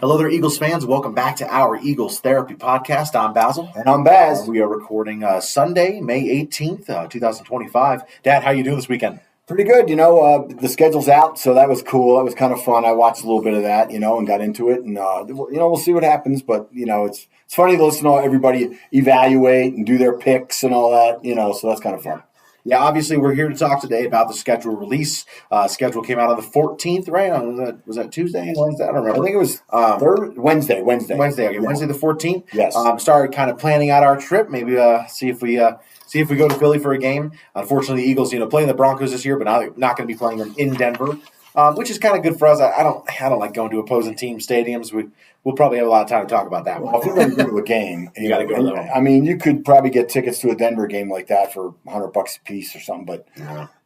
Hello there, Eagles fans. Welcome back to our Eagles Therapy Podcast. I'm Basil. And I'm Baz. We are recording Sunday, May 18th, 2025. Dad, how you doing this weekend? Pretty good. The schedule's out, so that was cool. That was kind of fun. I watched a little bit of that, and got into it. And, we'll see what happens. But, it's funny to listen to everybody evaluate and do their picks and all that, so that's kind of fun. Yeah, obviously we're here to talk today about the schedule release. Schedule came out on the 14th, right? Was that Tuesday? Wednesday? I don't remember. I think it was Wednesday. Wednesday, okay. Yeah. Wednesday the 14th. Yes. Started kind of planning out our trip. Maybe see if we go to Philly for a game. Unfortunately, the Eagles, playing the Broncos this year, but not going to be playing them in Denver, which is kind of good for us. I don't like going to opposing team stadiums. We'll probably have a lot of time to talk about that one. Well, if you're going to go to a game, you got to go to that. I mean, you could probably get tickets to a Denver game like that for $100 a piece or something. But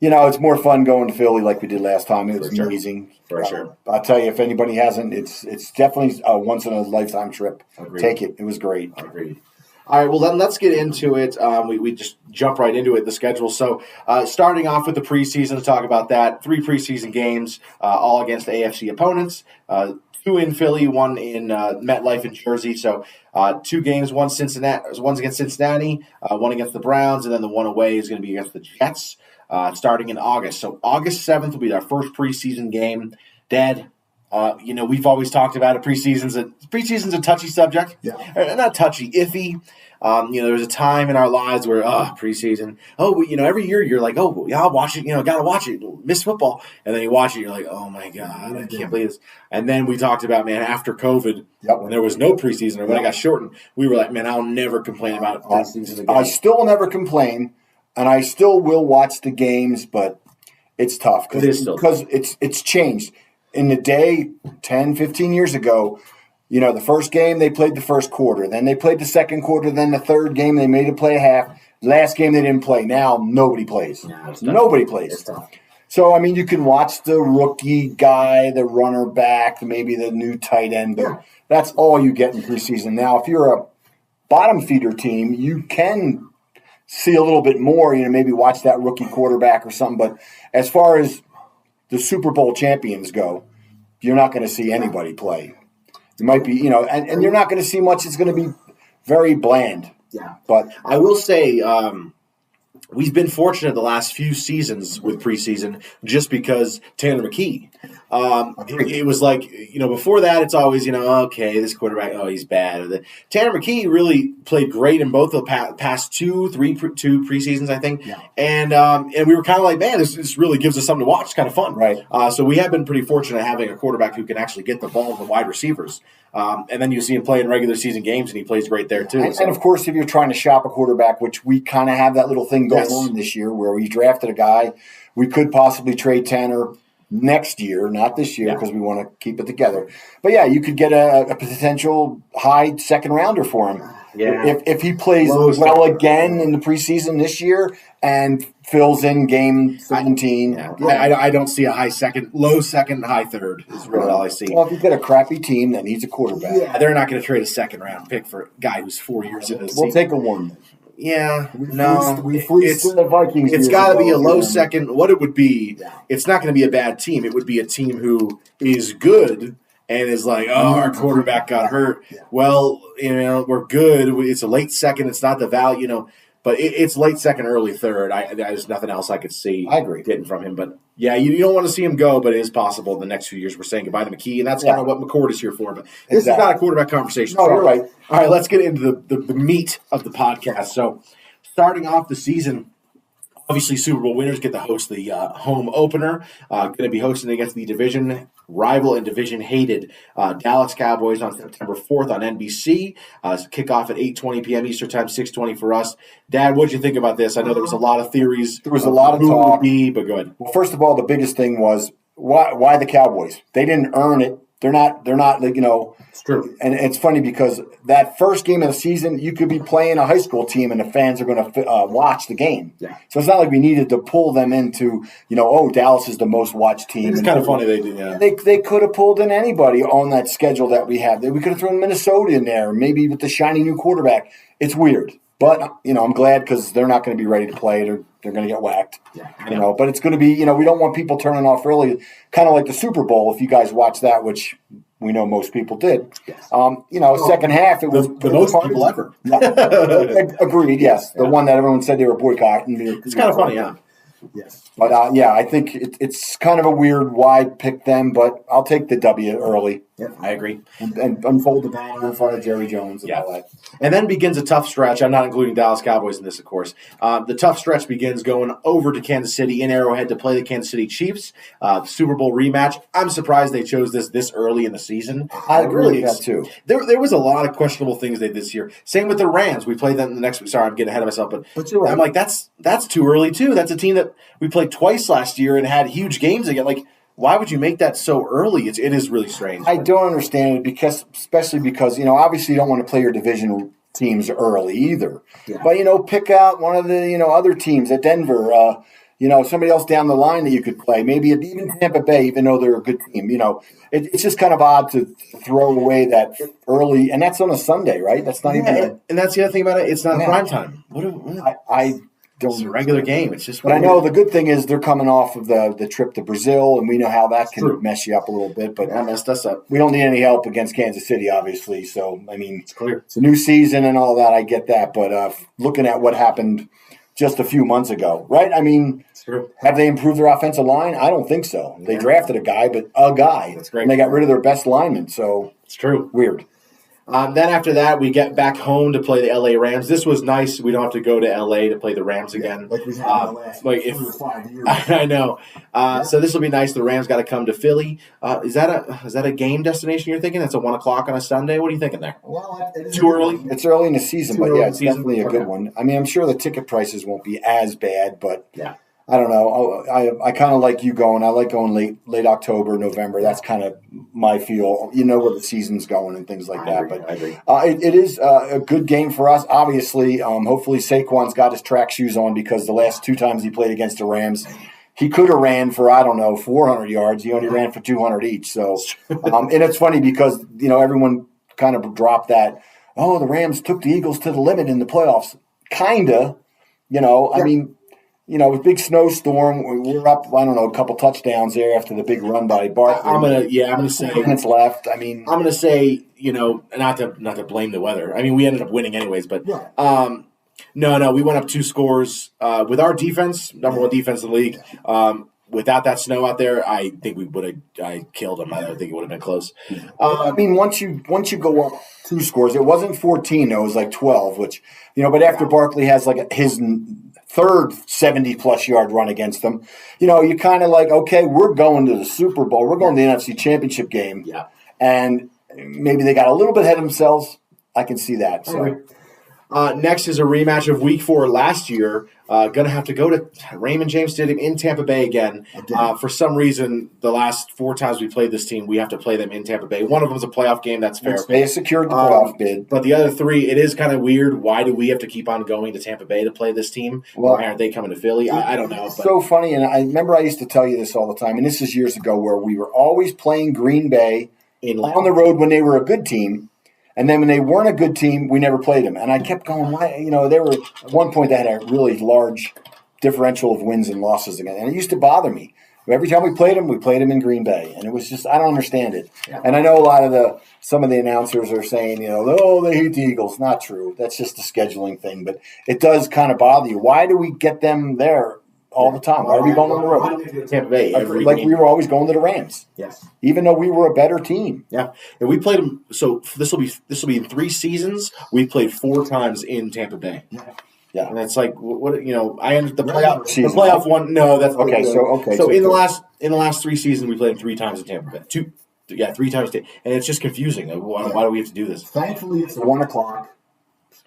it's more fun going to Philly like we did last time. It was amazing. For sure. I'll tell you, if anybody hasn't, it's definitely a once in a lifetime trip. Agreed. Take it. It was great. Agreed. All right, well, then let's get into it. We just jump right into it, the schedule. So starting off with the preseason, to talk about that, 3 preseason games, all against AFC opponents, 2 in Philly, 1 in MetLife in Jersey. So 2 games, one's against Cincinnati, 1 against the Browns, and then the 1 away is going to be against the Jets starting in August. So August 7th will be our first preseason game. Dad, we've always talked about it. Preseason's a touchy subject. Yeah. Not touchy, iffy. There's a time in our lives where, preseason. Every year you're like, oh, yeah, I'll watch it. Gotta watch it. Miss football. And then you watch it, you're like, oh, my God, I can't believe this. And then we talked about, man, after COVID, when there was no preseason or when it got shortened, we were like, man, I'll never complain about preseason again. I still never complain, and I still will watch the games, but it's tough because it's changed. In the day, 10, 15 years ago, the first game, they played the first quarter. Then they played the second quarter. Then the third game, they made it play a half. Last game, they didn't play. Now, nobody plays. Nobody plays. It's tough. So, you can watch the rookie guy, the runner back, maybe the new tight end. But that's all you get in preseason. Now, if you're a bottom feeder team, you can see a little bit more, maybe watch that rookie quarterback or something. But as far as the Super Bowl champions go, you're not going to see anybody play. It might be, and you're not going to see much. It's going to be very bland. Yeah. But I will say we've been fortunate the last few seasons with preseason just because Tanner McKee. It was like, before that, it's always, okay, this quarterback, he's bad. Tanner McKee really played great in both the past two preseasons, I think. Yeah. And we were kind of like, man, this really gives us something to watch. It's kind of fun. Right. So we have been pretty fortunate having a quarterback who can actually get the ball to the wide receivers. And then you see him play in regular season games, and he plays great there, too. And of course, if you're trying to shop a quarterback, which we kind of have that little thing going on this year where we drafted a guy, we could possibly trade Tanner next year, not this year, because we want to keep it together. But, you could get a potential high second rounder for him. Yeah. If he plays well again in the preseason this year and fills in game 17. I don't see a low second, high third is really all I see. Well, if you get a crappy team that needs a quarterback. Yeah, they're not going to trade a second round pick for a guy who's 4 years into the season. We'll take a 1. Yeah, it's the Vikings. It's got to be a low second. What it would be, it's not going to be a bad team. It would be a team who is good and is like, our quarterback got hurt. Yeah. Well, we're good. It's a late second. It's not the value, but it's late second, early third. There's nothing else I could see. I agree. Getting from him, but you don't want to see him go. But it is possible the next few years we're saying goodbye to McKee, and that's kind of what McCord is here for. But this is not a quarterback conversation. No, you're right. All right, let's get into the meat of the podcast. So, starting off the season, obviously Super Bowl winners get to host the home opener. Going to be hosting against the division rival and division hated Dallas Cowboys on September 4th on NBC. Kickoff at 8:20 p.m. Eastern Time, 6:20 for us. Dad, what did you think about this? I know there was a lot of theories. There was a lot of who talk. Would be, but go ahead. Well, first of all, the biggest thing was why the Cowboys? They didn't earn it. They're not like, It's true. And it's funny because that first game of the season, you could be playing a high school team and the fans are going to watch the game. Yeah. So it's not like we needed to pull them into, Dallas is the most watched team. It's kind of funny they did, yeah. They could have pulled in anybody on that schedule that we have. We could have thrown Minnesota in there, maybe with the shiny new quarterback. It's weird. But, I'm glad because they're not going to be ready to play. They're going to get whacked. Yeah, but it's going to be, we don't want people turning off early, kind of like the Super Bowl, if you guys watch that, which we know most people did. Yes. Second half, it was the most people ever. Agreed, yes. The one that everyone said they were boycotting. It's kind of funny, huh? Yes. But, I think it's kind of a weird why pick them, but I'll take the W early. Yeah, I agree. And unfold the banner in front of Jerry Jones and all that. And then begins a tough stretch. I'm not including Dallas Cowboys in this, of course. The tough stretch begins going over to Kansas City in Arrowhead to play the Kansas City Chiefs. Super Bowl rematch. I'm surprised they chose this early in the season. I agree with that, too. There was a lot of questionable things they did this year. Same with the Rams. We played them the next week. Sorry, I'm getting ahead of myself. But you're right. I'm like, that's too early, too. That's a team that we played twice last year and had huge games again. Like, why would you make that so early? It is really strange. I don't understand it especially because obviously you don't want to play your division teams early either. Yeah. But pick out one of the other teams at Denver. Somebody else down the line that you could play. Maybe even Tampa Bay, even though they're a good team. It's just kind of odd to throw away that early, and that's on a Sunday, right? That's not even. And that's the other thing about it. It's not prime time. It's a regular game. It's just. But I know the good thing is they're coming off of the trip to Brazil, and we know how that can mess you up a little bit. But that messed us up. We don't need any help against Kansas City, obviously. So it's clear. It's a new season and all that. I get that, but looking at what happened just a few months ago, right? It's true. Have they improved their offensive line? I don't think so. They drafted a guy. That's great. And they got rid of their best lineman. So it's true. Weird. Then after that, we get back home to play the LA Rams. This was nice. We don't have to go to LA to play the Rams again. Like we had in the last 4 or 5 years. I know. So this will be nice. The Rams got to come to Philly. Is that a game destination you're thinking? That's a 1 o'clock on a Sunday? What are you thinking there? Well, too early? It's early in the season, but it's definitely a good one. I'm sure the ticket prices won't be as bad, but I don't know. I kind of like you going. I like going late October, November. That's kind of my feel. Where the season's going and things like that. I agree. It is a good game for us. Obviously, hopefully Saquon's got his track shoes on because the last 2 times he played against the Rams, he could have ran for 400 yards. He only ran for 200 each. So, and it's funny because everyone kind of dropped that. Oh, the Rams took the Eagles to the limit in the playoffs. Kinda. With big snowstorm, we were up, a couple touchdowns there after the big run by Barkley. I'm gonna say 10 minutes left. I'm gonna say, not to blame the weather. We ended up winning anyways, but no, we went up 2 scores with our defense, number 1 defense in the league. Without that snow out there, I think we would have killed them. I don't think it would have been close. Once you go up 2 scores, it wasn't 14 though, it was like 12, which but after Barkley has his third 70-plus yard run against them, you kind of like, okay, we're going to the Super Bowl. We're going to the NFC Championship game. Yeah. And maybe they got a little bit ahead of themselves. I can see that. So. Next is a rematch of Week 4 last year. Going to have to go to Raymond James Stadium in Tampa Bay again. For some reason, the last 4 times we played this team, we have to play them in Tampa Bay. One of them is a playoff game. That's fair. They secured the playoff bid. But the other 3, it is kind of weird. Why do we have to keep on going to Tampa Bay to play this team? Why aren't they coming to Philly? I don't know. It's so funny, and I remember I used to tell you this all the time, and this is years ago, where we were always playing Green Bay on the road when they were a good team. And then when they weren't a good team, we never played them. And I kept going, why? They were at one point they had a really large differential of wins and losses again. And it used to bother me. Every time we played them in Green Bay. And it was just, I don't understand it. Yeah. And I know some of the announcers are saying, they hate the Eagles. Not true. That's just a scheduling thing. But it does kind of bother you. Why do we get them there all the time? Why are we going on the road? Tampa Bay we were always going to the Rams. Yes, even though we were a better team. Yeah, and we played them. So this will be in 3 seasons. We played 4 times in Tampa Bay. Yeah, and it's like what I ended the playoff one. No, that's okay. So in the last 3 seasons, we played 3 times in Tampa Bay. 3 times, and it's just confusing. Why do we have to do this? Thankfully, it's a 1 o'clock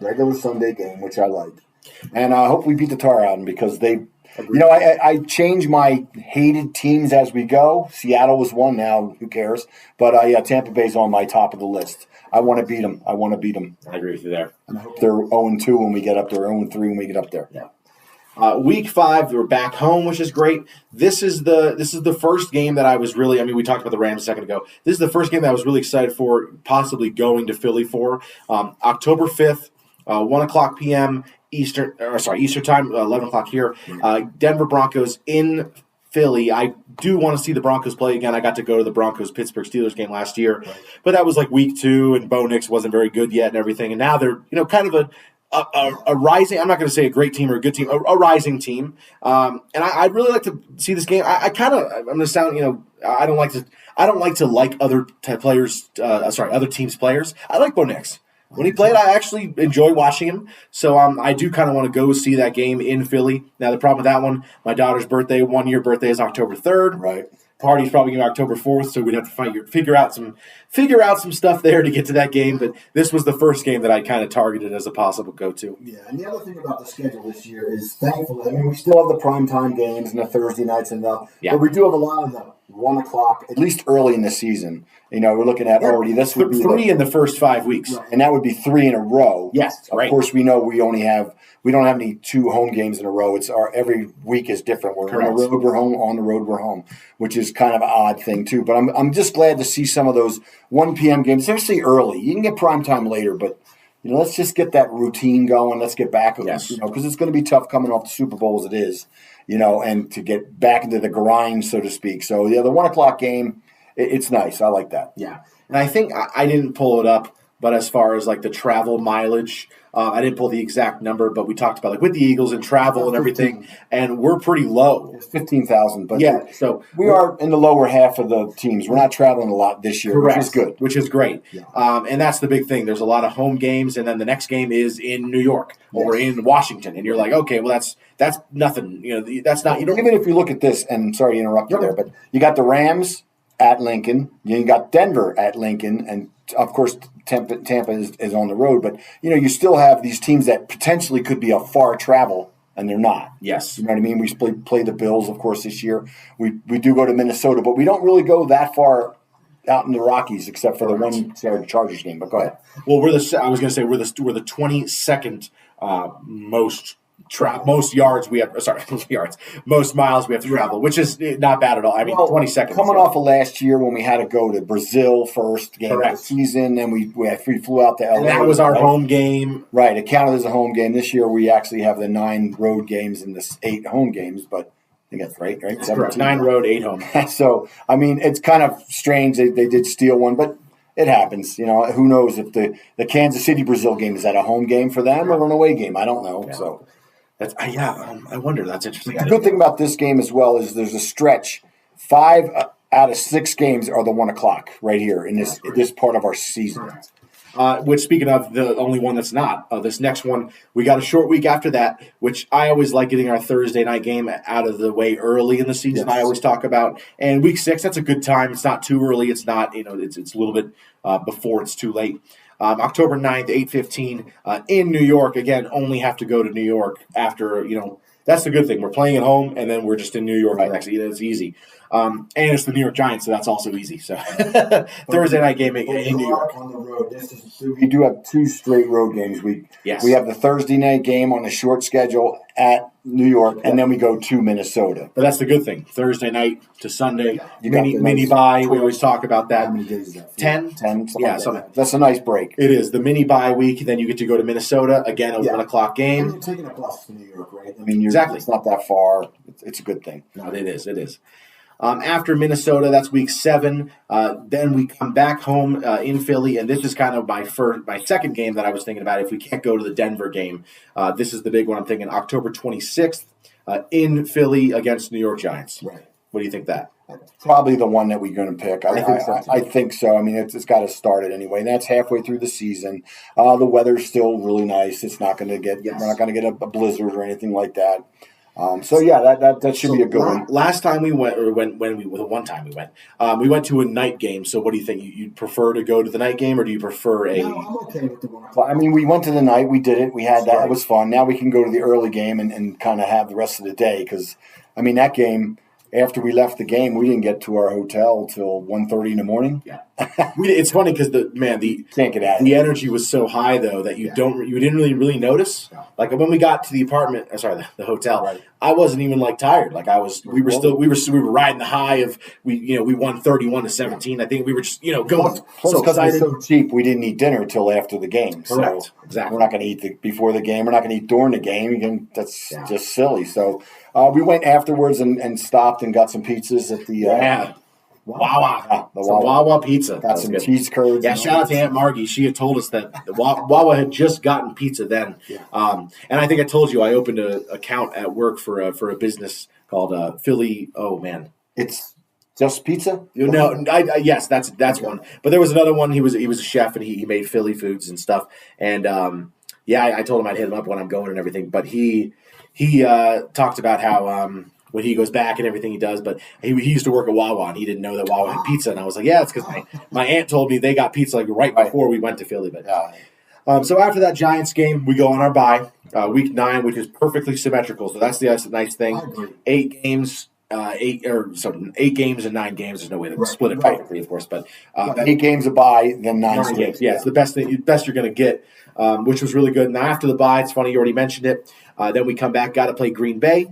regular Sunday game, which I like, and I hope we beat the tar out of them because they. I change my hated teams as we go. Seattle was one now. Who cares? But Tampa Bay's on my top of the list. I want to beat them. I agree with you there. And I hope they're 0-2 when we get up there, 0-3 when we get up there. Yeah. Week 5, we're back home, which is great. This is the first game that I was really. We talked about the Rams a second ago. This is the first game that I was really excited for, possibly going to Philly for. October 5th, 1 o'clock p.m. Eastern time, 11 o'clock here. Denver Broncos in Philly. I do want to see the Broncos play again. I got to go to the Broncos-Pittsburgh Steelers game last year, but that was like week 2, and Bo Nix wasn't very good yet and everything. And now they're kind of a rising. I'm not going to say a great team or a good team, a rising team. And I'd really like to see this game. I'm going to sound I don't like to like other players. Other teams' players. I like Bo Nix. When he played, I actually enjoy watching him. So I do kind of want to go see that game in Philly. Now, the problem with that one, my daughter's birthday, 1-year birthday is October 3rd. Right. Party's probably going to be October 4th, so we'd have to figure out some stuff there to get to that game. But this was the first game that I kind of targeted as a possible go-to. Yeah, and the other thing about the schedule this year is, thankfully, we still have the primetime games and the Thursday nights and but we do have a lot of the 1 o'clock, at least early in the season. We're looking at already. This would be 3 in the first 5 weeks, right, and that would be 3 in a row. Yes, of course we know we don't have any 2 home games in a row. It's every week is different. We're on the road, we're home. On the road, we're home, which is kind of an odd thing too. But I'm just glad to see some of those 1 p.m. games, especially early. You can get prime time later, but let's just get that routine going. Let's get back, because it's going to be tough coming off the Super Bowl as it is, and to get back into the grind, so to speak. So the 1 o'clock game, it's nice. I like that. Yeah, and I think I didn't pull it up, but as far as like the travel mileage, I didn't pull the exact number, but we talked about with the Eagles and travel and everything, and we're pretty low. It's 15,000, but yeah, so we are in the lower half of the teams. We're not traveling a lot this year, correct, which is good, which is great. Yeah. And that's the big thing. There's a lot of home games, and then the next game is in New York or in Washington, and you're like, okay, well that's nothing. That's not. You don't even if you look at this, and sorry to interrupt you there, but you got the Rams at Lincoln, you got Denver at Lincoln, and of course Tampa is on the road, but you still have these teams that potentially could be a far travel, and they're not. Yes. You know what I mean? We play the Bills, of course, this year. We do go to Minnesota, but we don't really go that far out in the Rockies, except for the one Chargers game. But go ahead. Well, we're the 22nd most yards we have. Most miles we have to travel, which is not bad at all. 20 seconds. Coming off of last year when we had to go to Brazil first game of the season, and we flew out to LA. And that was our home game. Right, it counted as a home game. This year we actually have the 9 road games and the 8 home games, but I think that's right? That's correct. 9 road, 8 home. So, it's kind of strange they did steal one, but it happens. Who knows if the Kansas City Brazil game, is that a home game for them or an away game? I don't know. Yeah. So. I wonder. That's interesting. The good thing about this game as well is there's a stretch. 5 out of 6 games are the 1 o'clock right here in this part of our season. Which, speaking of the only one that's not, this next one, we got a short week after that, which I always like getting our Thursday night game out of the way early in the season. Yes. I always talk about. And week 6, that's a good time. It's not too early. It's not, it's a little bit before it's too late. October 9th, 8:15 in New York. Again, only have to go to New York after, that's the good thing. We're playing at home, and then we're just in New York next. It's easy. And it's the New York Giants, so that's also easy. So Thursday night game in New York. On the road. We do have 2 straight road games. We have the Thursday night game on a short schedule at New York, and then we go to Minnesota. But that's the good thing. Thursday night to Sunday, mini bye. We always talk about that. How many days is that? 10? 10. That's a nice break. It is. The mini bye week, then you get to go to Minnesota, again, a 1 o'clock game. And you're taking a bus to New York, right? Exactly. It's not that far. It's a good thing. No, it is. It is. After Minnesota, that's week 7. Then we come back home in Philly, and this is kind of my second game that I was thinking about. If we can't go to the Denver game, this is the big one. I'm thinking October 26th in Philly against New York Giants. Right. What do you think that? Probably the one that we're going to pick. I think so. It's got to start it anyway. That's halfway through the season. The weather's still really nice. It's not going to we're not going to get a blizzard or anything like that. That should be a good one. Last time we went, or one time we went to a night game. So what do you think? You'd prefer to go to the night game, or do you prefer a? No, I'm okay with the 1 o'clock. We went to the night. We did it. We had that. It was fun. Now we can go to the early game and kind of have the rest of the day because, that game. After we left the game, we didn't get to our hotel till 1:30 in the morning. Yeah. It's funny because the Can't get out of the it. energy was so high though that you didn't really notice. Like when we got to the apartment, the hotel, Right. I wasn't even like tired. Like we were riding the high of we won 31-17. I think we were just going Plus, so because excited. it's so cheap, we didn't eat dinner until after the game. Correct. So Exactly. we're not going to eat before the game. We're not going to eat during the game. That's just silly. So we went afterwards and stopped and got some pizzas at the Wawa. the Some Wawa pizza. Got some cheese curds. Yeah, shout out to Aunt Margie. She had told us that the Wawa had just gotten pizza then. And I think I told you I opened an account at work for a business called Philly. Oh man, It's just pizza. no, yes, that's one. But there was another one. He was a chef and he made Philly foods and stuff. And I told him I'd hit him up when I'm going and everything. But he talked about how when he goes back and everything he does, but he used to work at Wawa and he didn't know that Wawa had pizza. And I was like, yeah, it's because my aunt told me they got pizza like right before we went to Philly. But so after that Giants game, we go on our bye, week 9, which is perfectly symmetrical. So that's the nice thing. 8 games. 8 games and 9 games. There's no way to split it perfectly, of course. But 8 games a bye, then 9 games. Yeah, it's the best you're going to get, which was really good. And after the bye, it's funny you already mentioned it. Then we come back, got to play Green Bay.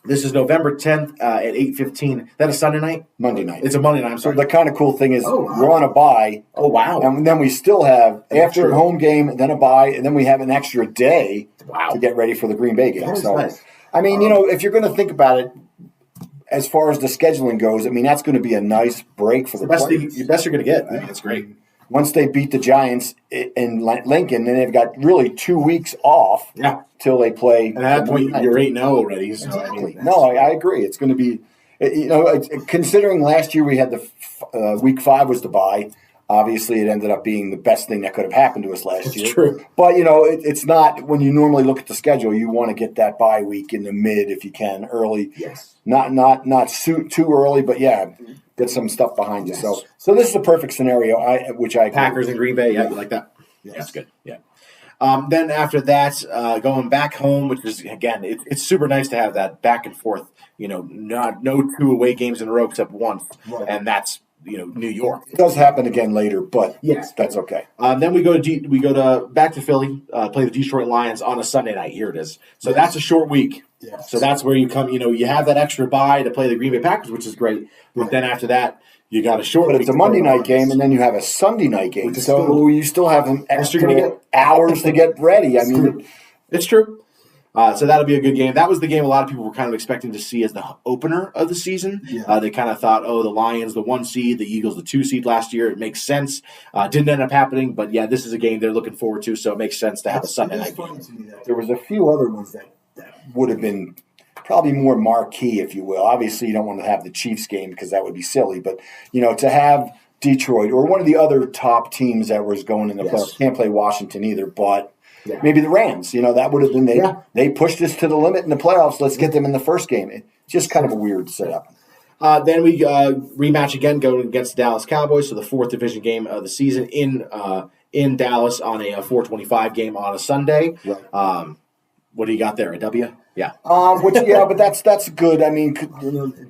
This is November 10th at 8:15. That a Sunday night? Monday night. It's a Monday night. I'm sorry. The kind of cool thing is we're on a bye. Oh wow! And then we still have after a home game, then a bye, and then we have an extra day to get ready for the Green Bay game. So, nice. I mean, if you're going to think about it, as far as the scheduling goes, I mean that's going to be a nice break for the best players. The best you're going to get. I mean, it's great. Once they beat the Giants in Lincoln, then they've got really 2 weeks off till they play. And at that point, you're 8-0 already. So Exactly. I agree. It's going to be, considering last year we had the week 5 was the bye. Obviously, it ended up being the best thing that could have happened to us last year. True. But, it's not, when you normally look at the schedule, you want to get that bye week in the mid if you can, early. Yes. Not too early, but get some stuff behind you. Yes. So this is a perfect scenario, which I agree. Packers and Green Bay, you like that? Yes. That's good. Yeah. Then after that, going back home, which is again, it's super nice to have that back and forth. No 2 away games in a row except one, and that's New York. It does happen again later, but that's okay. Then we go back to Philly, play the Detroit Lions on a Sunday night. Here it is. So that's a short week. Yes. So that's where you come. You have that extra bye to play the Green Bay Packers, which is great. But then after that, you got a short. But it's a Monday night game, and then you have a Sunday night game. So you still have an extra hours to get ready. I mean, it's true. So that'll be a good game. That was the game a lot of people were kind of expecting to see as the opener of the season. Yeah. They kind of thought, the Lions, the 1 seed, the Eagles, the 2 seed last year. It makes sense. Didn't end up happening, but this is a game they're looking forward to, so it makes sense to have a Sunday night game. There was a few other ones that would have been probably more marquee, if you will. Obviously, you don't want to have the Chiefs game because that would be silly, but to have Detroit or one of the other top teams that was going in the playoffs. Can't play Washington either, but maybe the Rams. That would have been they pushed us to the limit in the playoffs. Let's get them in the first game. It's just kind of a weird setup. Then we rematch again, going against the Dallas Cowboys, so the 4th division game of the season in Dallas on a 4:25 game on a Sunday. Right. What do you got there? A W? Yeah. But that's good. I mean,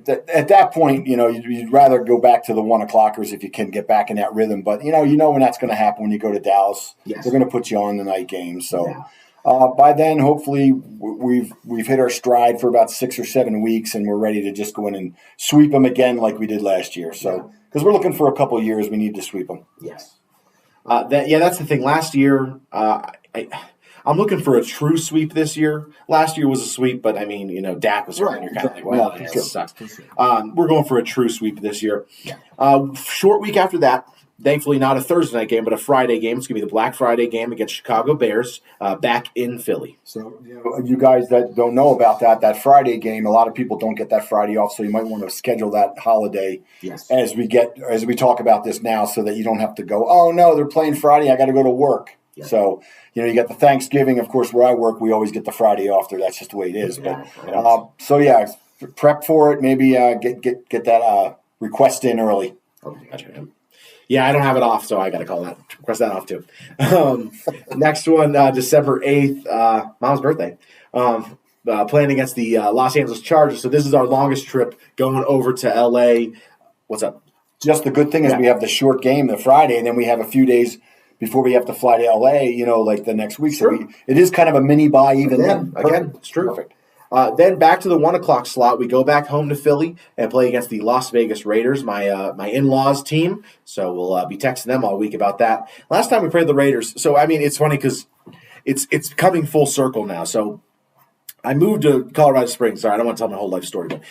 at that point, you'd rather go back to the 1 o'clockers if you can get back in that rhythm. But when that's going to happen when you go to Dallas. Yes. They're going to put you on the night game. So by then, hopefully, we've hit our stride for about 6 or 7 weeks, and we're ready to just go in and sweep them again like we did last year. So because we're looking for a couple of years, we need to sweep them. Yes. That's the thing. Last year, I'm looking for a true sweep this year. Last year was a sweep, but I mean, Dak was hurt, and you're kind of like, this sucks. We're going for a true sweep this year. Yeah. Short week after that. Thankfully, not a Thursday night game, but a Friday game. It's going to be the Black Friday game against Chicago Bears back in Philly. So, you guys that don't know about that Friday game, a lot of people don't get that Friday off, so you might want to schedule that holiday as we talk about this now so that you don't have to go, oh, no, they're playing Friday, I got to go to work. Yeah. So, you got the Thanksgiving. Of course, where I work, we always get the Friday off there. That's just the way it is. But prep for it. Maybe get that request in early. Okay, gotcha. Yeah, I don't have it off, so I got to request that off too. Next one, December 8th, Mom's birthday. Playing against the Los Angeles Chargers. So this is our longest trip going over to L.A. What's up? Just the good thing is we have the short game the Friday, and then we have a few days before we have to fly to LA, like the next week. So it is kind of a mini bye even then. Again, it's true. Perfect. Then back to the 1 o'clock slot, we go back home to Philly and play against the Las Vegas Raiders, my in-laws team. So we'll be texting them all week about that. Last time we played the Raiders, so I mean it's funny because it's coming full circle now. So I moved to Colorado Springs. Sorry, I don't want to tell my whole life story, but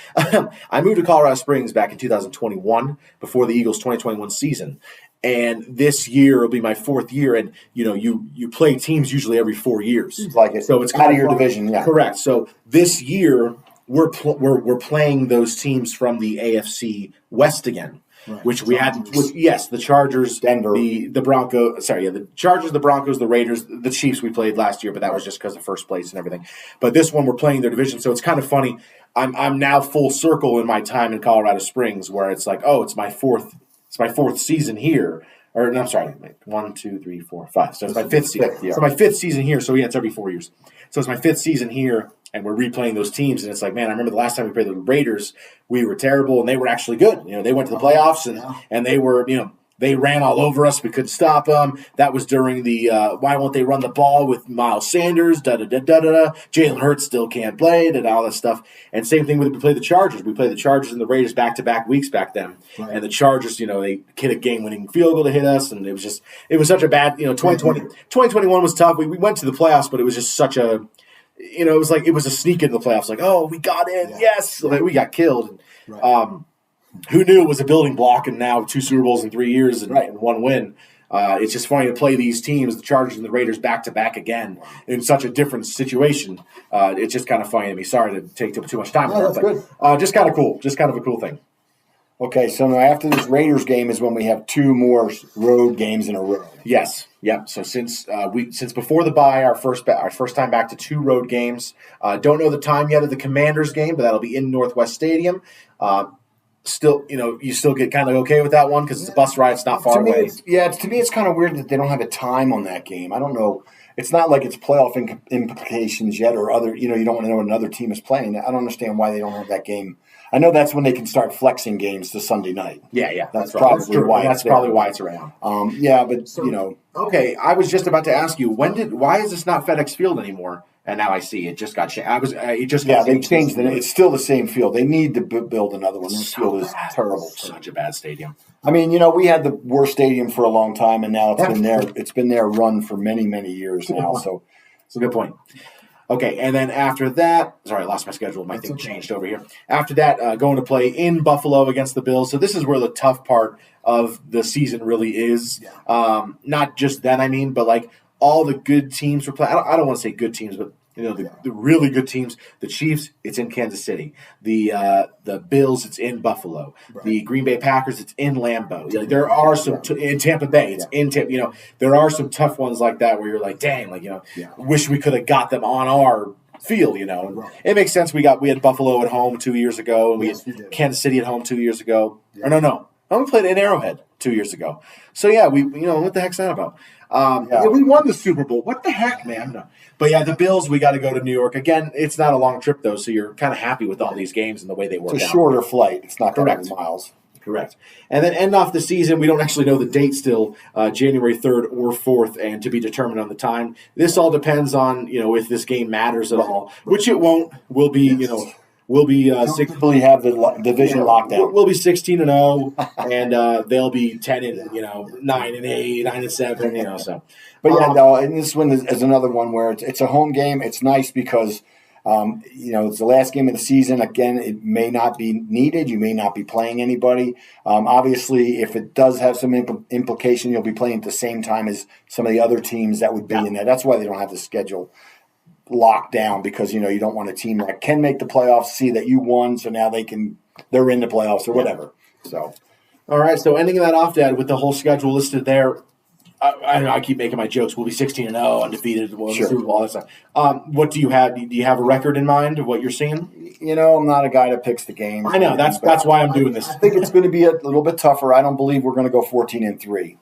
I moved to Colorado Springs back in 2021 before the Eagles' 2021 season. And this year will be my 4th year, and you play teams usually every 4 years. Like it. So it's out of your division, yeah. Correct. So this year we're playing those teams from the AFC West again, which we had. The Chargers, Denver, the Broncos. Sorry, the Chargers, the Broncos, the Raiders, the Chiefs. We played last year, but that was just because of first place and everything. But this one we're playing their division, so it's kind of funny. I'm now full circle in my time in Colorado Springs, where it's like, oh, it's my fourth season here. Or no, I'm sorry, 1, 2, 3, 4, 5. So it's my 5th season. So my 5th season here. So it's every 4 years. So it's my 5th season here, and we're replaying those teams. And it's like, man, I remember the last time we played the Raiders, we were terrible, and they were actually good. They went to the playoffs, and they were, they ran all over us. We couldn't stop them. That was during the why won't they run the ball with Miles Sanders? Jalen Hurts still can't play. All that stuff. And same thing with we played the Chargers. We played the Chargers and the Raiders back-to-back weeks back then. Right. And the Chargers, they hit a game-winning field goal to hit us, and it was such a bad. 2021 was tough. We went to the playoffs, but it was just such a. It was like it was a sneak into the playoffs. Like, oh, we got in, yes. Like, we got killed. Right. Who knew it was a building block, and now 2 Super Bowls in 3 years and 1 win. It's just funny to play these teams, the Chargers and the Raiders, back-to-back again in such a different situation. It's just kind of funny to me. Sorry to take too much time. No, that's good. Just kind of cool. Just kind of a cool thing. Okay, so now after this Raiders game is when we have 2 more road games in a row. Yes. Yep. So since before the bye, our first time back to 2 road games. Don't know the time yet of the Commanders game, but that'll be in Northwest Stadium. Still, you still get kind of okay with that one because it's a bus ride. It's not far away. To me, it's kind of weird that they don't have a time on that game. I don't know. It's not like it's playoff implications yet or other, you don't want to know what another team is playing. I don't understand why they don't have that game. I know that's when they can start flexing games to Sunday night. Yeah. That's probably why. That's probably why it's around. Okay, I was just about to ask you, why is this not FedEx Field anymore? And now I see it just got changed. They changed it. It's still the same field. They need to build another one. This field is terrible. Such a bad stadium. I mean, we had the worst stadium for a long time, and now it's been there. It's been there run for many, many years now. So it's a good point. Okay, and then after that, sorry, I lost my schedule. My thing changed over here. After that, going to play in Buffalo against the Bills. So this is where the tough part of the season really is. Yeah. Not just then, but like all the good teams were playing. I don't want to say good teams, but the really good teams. The Chiefs, it's in Kansas City. The Bills, it's in Buffalo. Right. The Green Bay Packers, it's in Lambeau. There are some in Tampa Bay. It's in Tampa. There are some tough ones like that where you're like, dang, wish we could have got them on our field. Right. It makes sense. We had Buffalo at home 2 years ago, and we had Kansas City at home 2 years ago. Yeah. Or no. We played in Arrowhead 2 years ago. So yeah, what the heck's that about? We won the Super Bowl. What the heck, man? No. But yeah, the Bills, we got to go to New York. Again, it's not a long trip, though, so you're kind of happy with all these games and the way they work out. It's a shorter flight. It's not going to be miles. Correct. And then end off the season, we don't actually know the date still, January 3rd or 4th, and to be determined on the time. This all depends on, if this game matters at all, which it won't. We'll be, We'll be comfortably have the division lockdown. We'll be 16-0, and they'll be 10-9-8, 9-7. So, but and this one is another one where it's a home game. It's nice because it's the last game of the season. Again, it may not be needed. You may not be playing anybody. Obviously, if it does have some implication, you'll be playing at the same time as some of the other teams that would be in there. That's why they don't have the schedule locked down, because you don't want a team that can make the playoffs see that you won, so now they're in the playoffs or whatever. So, all right. So ending that off, Dad, with the whole schedule listed there. I keep making my jokes. We'll be 16-0, undefeated, Super Bowl, all that stuff. What do you have? Do you have a record in mind of what you're seeing? I'm not a guy that picks the games. I know that's why I'm doing this. I think it's going to be a little bit tougher. I don't believe we're going to go 14-3.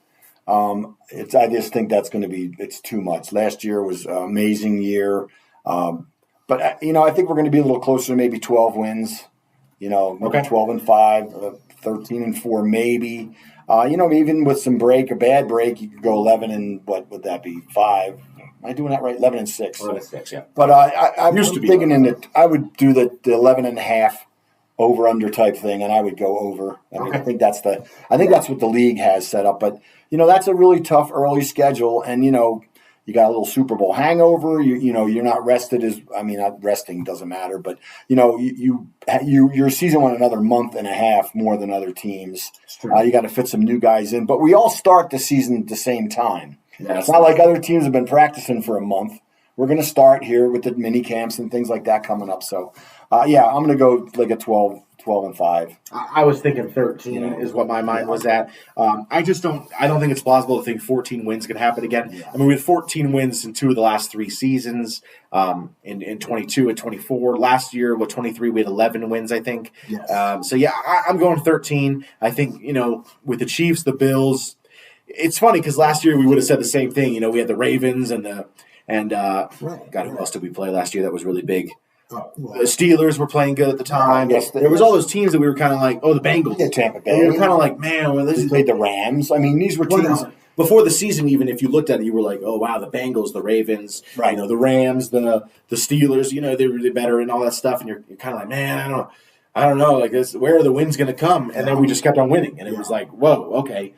I just think that's going to be, it's too much. Last year was an amazing year. But I think we're going to be a little closer to maybe 12 wins, maybe 12-5, 13-4 maybe. Even with some a bad break, you could go 11 and what would that be? 5. Am I doing that right? 11-6. 11-6, yeah. But I'm thinking I would do the 11.5 over under type thing, and I would go over. I think that's what the league has set up. But that's a really tough early schedule, and you got a little Super Bowl hangover. You're not rested not resting doesn't matter, but your season went another month and a half more than other teams. You got to fit some new guys in, but we all start the season at the same time. Yeah, it's not like other teams have been practicing for a month. We're going to start here with the mini camps and things like that coming up. So, I'm going to go like a 12-5. I was thinking 13 is what my mind was at. I don't think it's plausible to think 14 wins can happen again. Yeah. I mean, we had 14 wins in 2 of the last 3 seasons, in 22 and 24. Last year, 23, we had 11 wins, I think. Yes. I'm going 13. I think, with the Chiefs, the Bills, it's funny because last year we would have said the same thing. We had the Ravens and God, who else did we play last year that was really big? The Steelers were playing good at the time. Yes, there was all those teams that we were kind of like, the Bengals. Yeah, Tampa Bay. And we were kind of like, man, they played the Rams. I mean, these were teams. Before the season, even if you looked at it, you were like, oh, wow, the Bengals, the Ravens, right. The Rams, the Steelers, they're really better and all that stuff. And you're kind of like, man, I don't know, like this, where are the wins going to come? And then we just kept on winning. And it was like, whoa, okay.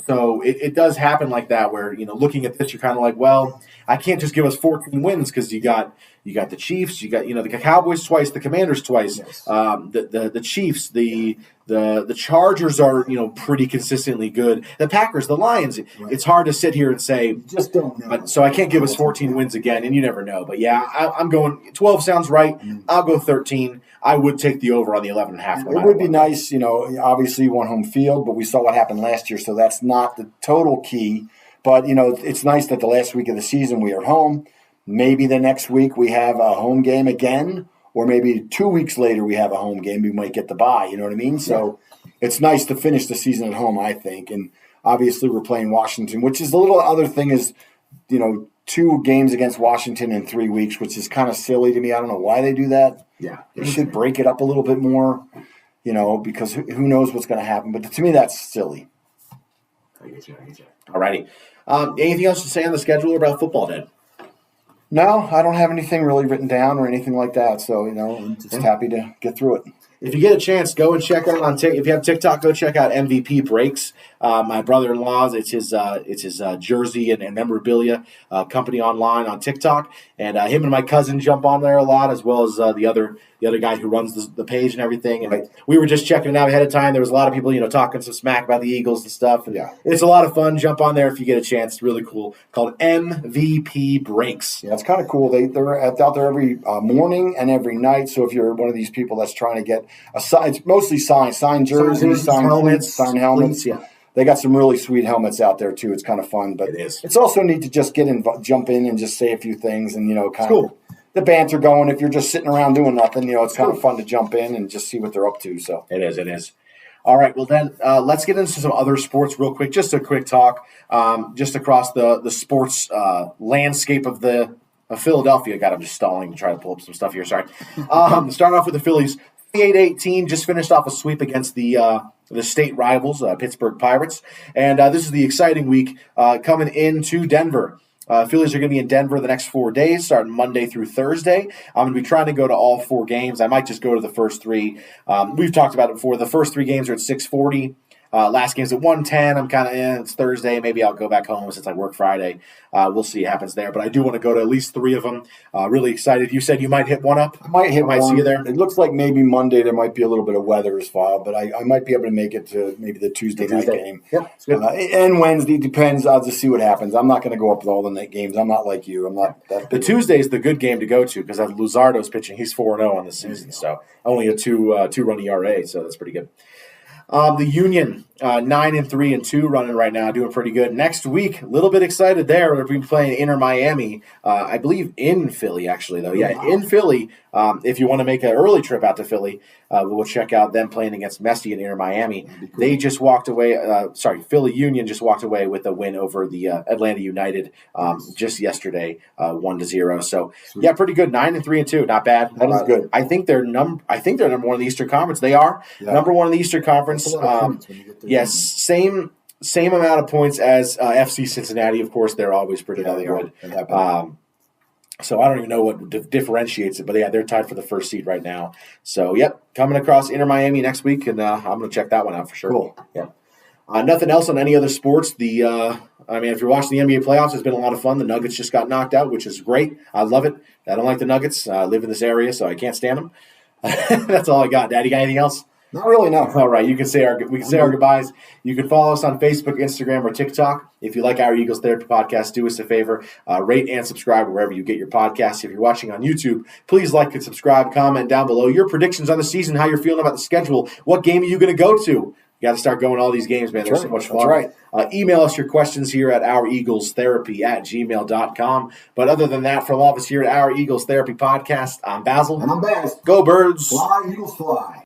So it does happen like that where, looking at this, you're kind of like, well, I can't just give us 14 wins because you got the Chiefs, you got, the Cowboys twice, the Commanders twice, yes. The Chiefs, the Chargers are, pretty consistently good. The Packers, the Lions, right. It's hard to sit here and say, just don't know. So I can't give us 14 wins again, and you never know. But yeah, I'm going 12 sounds right. I'll go 13. I would take the over on the 11.5. It would be nice, obviously you want home field, but we saw what happened last year, so that's not the total key. But, it's nice that the last week of the season we are home. Maybe the next week we have a home game again, or maybe 2 weeks later we have a home game. We might get the bye, you know what I mean? So it's nice to finish the season at home, I think. And obviously we're playing Washington, which is a little other thing is, 2 games against Washington in 3 weeks, which is kind of silly to me. I don't know why they do that. Yeah. They should break it up a little bit more, because who knows what's going to happen. But to me, that's silly. I get you. All righty. Anything else to say on the schedule about football, Dad? No, I don't have anything really written down or anything like that. So, I'm just happy to get through it. If you get a chance, go and check out if you have TikTok, go check out MVP Breaks. My brother-in-law's, it's his jersey and memorabilia company online on TikTok, and him and my cousin jump on there a lot, as well as the other guy who runs the page and everything. And right. We were just checking it out ahead of time. There was a lot of people, talking some smack about the Eagles and stuff. And it's a lot of fun. Jump on there if you get a chance. It's really cool. Called MVP Breaks. Yeah, it's kind of cool. They're out there every morning and every night. So if you're one of these people that's trying to get it's mostly signed jerseys, signed helmets, signed helmets. Yeah. They got some really sweet helmets out there too. It's kind of fun, but it's also neat to just jump in and just say a few things and kind of the banter going. If you're just sitting around doing nothing, it's kind of fun to jump in and just see what they're up to. So it is. All right, well then let's get into some other sports real quick. Just a quick talk, just across the sports landscape of Philadelphia. God, I'm just stalling to try to pull up some stuff here. Sorry. Starting off with the Phillies. 28-18, just finished off a sweep against the state rivals, Pittsburgh Pirates. And this is the exciting week coming into Denver. Phillies are going to be in Denver the next 4 days, starting Monday through Thursday. I'm going to be trying to go to all 4 games. I might just go to the first 3. We've talked about it before. The first 3 games are at 6:40. Last game's at 1:10. I'm kind of it's Thursday. Maybe I'll go back home since I work Friday. We'll see what happens there. But I do want to go to at least 3 of them. Really excited. You said you might hit one up? I might hit one. See you there. It looks like maybe Monday there might be a little bit of weather as well, but I might be able to make it to maybe the Tuesday night game. Yep, it's good. And Wednesday, depends. I'll just see what happens. I'm not going to go up to all the night games. I'm not like you. I'm not that big. The Tuesday is the good game to go to because Luzardo's pitching. He's 4-0 on the season, so only a 2-run ERA, so that's pretty good. The Union, 9-3-2 running right now, doing pretty good. Next week, a little bit excited there. We'll be playing Inter Miami, I believe in Philly, actually, though. Yeah, in Philly. If you want to make an early trip out to Philly, we'll check out them playing against Messi and Inter Miami. Cool. They just walked away. Philly Union just walked away with a win over the Atlanta United just yesterday, 1-0. So yeah, pretty good. 9-3-2, not bad. That is good. I think they're number 1 in the Eastern Conference. They are number 1 in the Eastern Conference. points. That's a lot of points when you get there. Yes, same amount of points as FC Cincinnati. Of course, they're always pretty Yeah, damn they good. are. So I don't even know what differentiates it, but yeah, they're tied for the first seed right now. So, yep, coming across Inter Miami next week, and I'm going to check that one out for sure. Cool. Yeah. Nothing else on any other sports. If you're watching the NBA playoffs, it's been a lot of fun. The Nuggets just got knocked out, which is great. I love it. I don't like the Nuggets. I live in this area, so I can't stand them. That's all I got. Daddy, got anything else? Not really, no. All right, we can say our goodbyes. You can follow us on Facebook, Instagram, or TikTok. If you like our Eagles Therapy podcast, do us a favor, rate and subscribe wherever you get your podcasts. If you're watching on YouTube, please like and subscribe. Comment down below your predictions on the season, how you're feeling about the schedule. What game are you going to go to? You got to start going to all these games, man. They're so much fun. That's right. Email us your questions here at oureaglestherapy@gmail.com. But other than that, from all of us here at Our Eagles Therapy Podcast, I'm Basil. And I'm Baz. Go Birds. Fly, Eagles, fly.